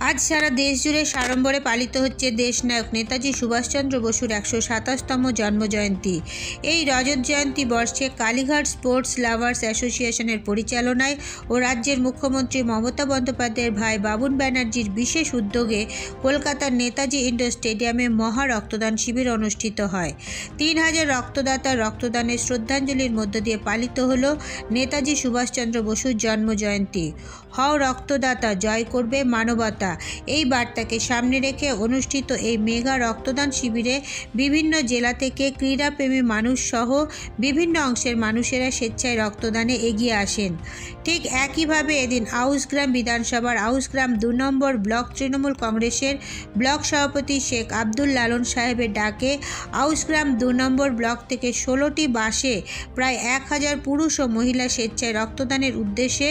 আজ সারা দেশ জুড়ে সাড়ম্বরে পালিত হচ্ছে দেশনায়ক নেতাজি সুভাষচন্দ্র বসুর 127তম জন্মজয়ন্তী। এই রজত জয়ন্তী বর্ষে কালীঘাট স্পোর্টস লাভার্স অ্যাসোসিয়েশনের পরিচালনায় ও রাজ্যের মুখ্যমন্ত্রী মমতা বন্দ্যোপাধ্যায়ের ভাই বাবুন ব্যানার্জির বিশেষ উদ্যোগে কলকাতার নেতাজি ইন্ডোর স্টেডিয়ামে মহা রক্তদান শিবির অনুষ্ঠিত হয়। 3000 রক্তদাতার রক্তদানের শ্রদ্ধাঞ্জলির মধ্য দিয়ে পালিত হল নেতাজি সুভাষচন্দ্র বসুর জন্মজয়ন্তী। হও রক্তদাতা, জয় করবে মানবতা, এই বার্তাকে সামনে রেখে অনুষ্ঠিত এই মেগা রক্তদান শিবিরে বিভিন্ন জেলা থেকে ক্রীড়াপ্রেমী মানুষ সহ বিভিন্ন অংশের মানুষেরা স্বেচ্ছায় রক্তদানে এগিয়ে আসেন। ঠিক একইভাবে এদিন আউসগ্রাম বিধানসভার আউসগ্রাম 2 নম্বর ব্লক তৃণমূল কংগ্রেসের ব্লক সভাপতি শেখ আব্দুল লালন সাহেবের ডাকে আউসগ্রাম 2 নম্বর ব্লক থেকে 16টি বাসে প্রায় 1000 পুরুষ ও মহিলা স্বেচ্ছায় রক্তদানের উদ্দেশ্যে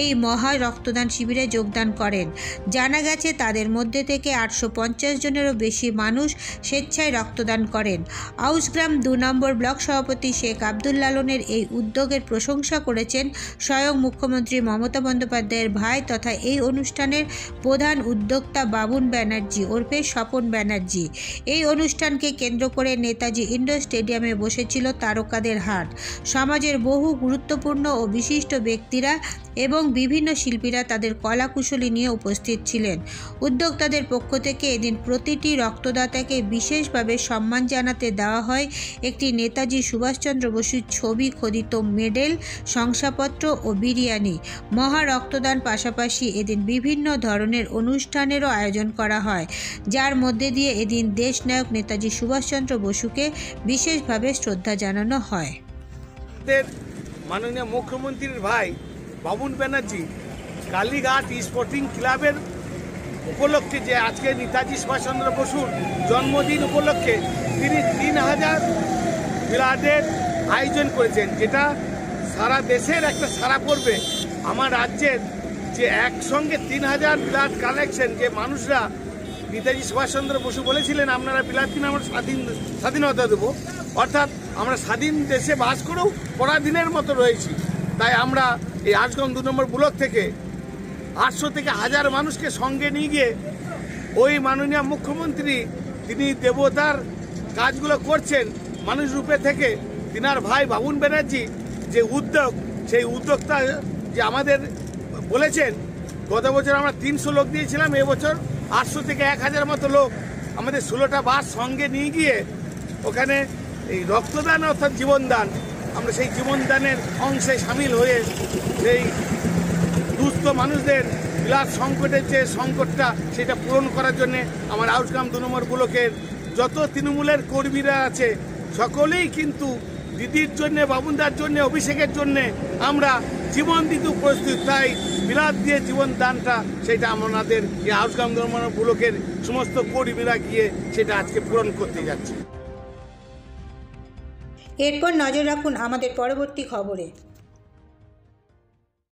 এই মহা রক্তদান শিবিরে যোগদান করেন। জানা গেছে তাদের মধ্যে থেকে 850 জনেরও বেশি মানুষ স্বেচ্ছায় রক্তদান করেন। আউসগ্রাম 2 নম্বর ব্লক সভাপতি শেখ আব্দুল লালনের এই উদ্যোগের প্রশংসা করেছেন স্বয়ং মুখ্যমন্ত্রী মমতা বন্দ্যোপাধ্যায়ের ভাই তথা এই অনুষ্ঠানের প্রধান উদ্যোক্তা বাবুন ব্যানার্জি ওরফে স্বপন ব্যানার্জি। এই অনুষ্ঠানকে কেন্দ্র করে নেতাজি ইন্ডোর স্টেডিয়ামে বসেছিল তারকাদের হাট। সমাজের বহু গুরুত্বপূর্ণ ও বিশিষ্ট ব্যক্তিরা এবং বিভিন্ন শিল্পীরা তাদের কলাকুশলী নিয়ে উপস্থিত ছিলেন। উদ্যোক্তাদের পক্ষ থেকে এদিন প্রতিটি রক্তদাতাকে বিশেষভাবে সম্মান জানাতে দেওয়া হয় একটি নেতাজি সুভাষচন্দ্র বসুর ছবি খোদিত মেডেল, শংসাপত্র ও বিরিয়ানি। মহা রক্তদান পাশাপাশি এদিন বিভিন্ন ধরনের অনুষ্ঠানেরও আয়োজন করা হয়, যার মধ্যে দিয়ে এদিন দেশনায়ক নেতাজি সুভাষচন্দ্র বসুকে বিশেষভাবে শ্রদ্ধা জানানো হয়। মাননীয় মুখ্যমন্ত্রীর ভাই বাবুন ব্যানার্জি কালীঘাট স্পোর্টিং ক্লাবের উপলক্ষে যে আজকে নেতাজি সুভাষচন্দ্র বসুর জন্মদিন উপলক্ষে তিনি 3000 ব্লাডের আয়োজন করেছেন, যেটা সারা দেশের একটা সাড়া পড়বে। আমার রাজ্যের যে একসঙ্গে 3000 ব্লাড কালেকশন, যে মানুষরা নেতাজি সুভাষচন্দ্র বসু বলেছিলেন আপনারা ব্লাড দিন, আমরা স্বাধীনতা দেবো, অর্থাৎ আমরা স্বাধীন দেশে বাস করেও পরাধীনের মতো রয়েছি। তাই আমরা এই আউসগ্রাম 2 নম্বর ব্লক থেকে 800 থেকে 1000 মানুষকে সঙ্গে নিয়ে গিয়ে ওই মাননীয় মুখ্যমন্ত্রী তিনি দেবতার কাজগুলো করছেন মানুষ রূপে থেকে, তিনার ভাই বাবুন ব্যানার্জি যে উদ্যোগ, সেই উদ্যোগটা যে আমাদের বলেছেন, গত বছর আমরা 300 লোক দিয়েছিলাম, এবছর 800 থেকে 1000 মতো লোক আমাদের 16টা বাস সঙ্গে নিয়ে গিয়ে ওখানে এই রক্তদান অর্থাৎ জীবনদান, আমরা সেই জীবনদানের অংশে সামিল হয়ে সেই দুস্থ মানুষদের ব্লাড সংকটের যে সংকটটা সেটা পূরণ করার জন্যে আমার আউসগ্রাম 2 নম্বর ব্লকের যত তৃণমূলের কর্মীরা আছে সকলেই কিন্তু দিদির জন্যে, বাবুনদার জন্যে, অভিষেকের জন্যে আমরা জীবন দিতে প্রস্তুত। তাই ব্লাড দিয়ে জীবন দানটা সেটা আমাদের এই আউসগ্রাম 2 নম্বর ব্লকের সমস্ত কর্মীরা গিয়ে সেটা আজকে পূরণ করতে যাচ্ছে। এরপর নজর রাখুন আমাদের পরবর্তী খবরে।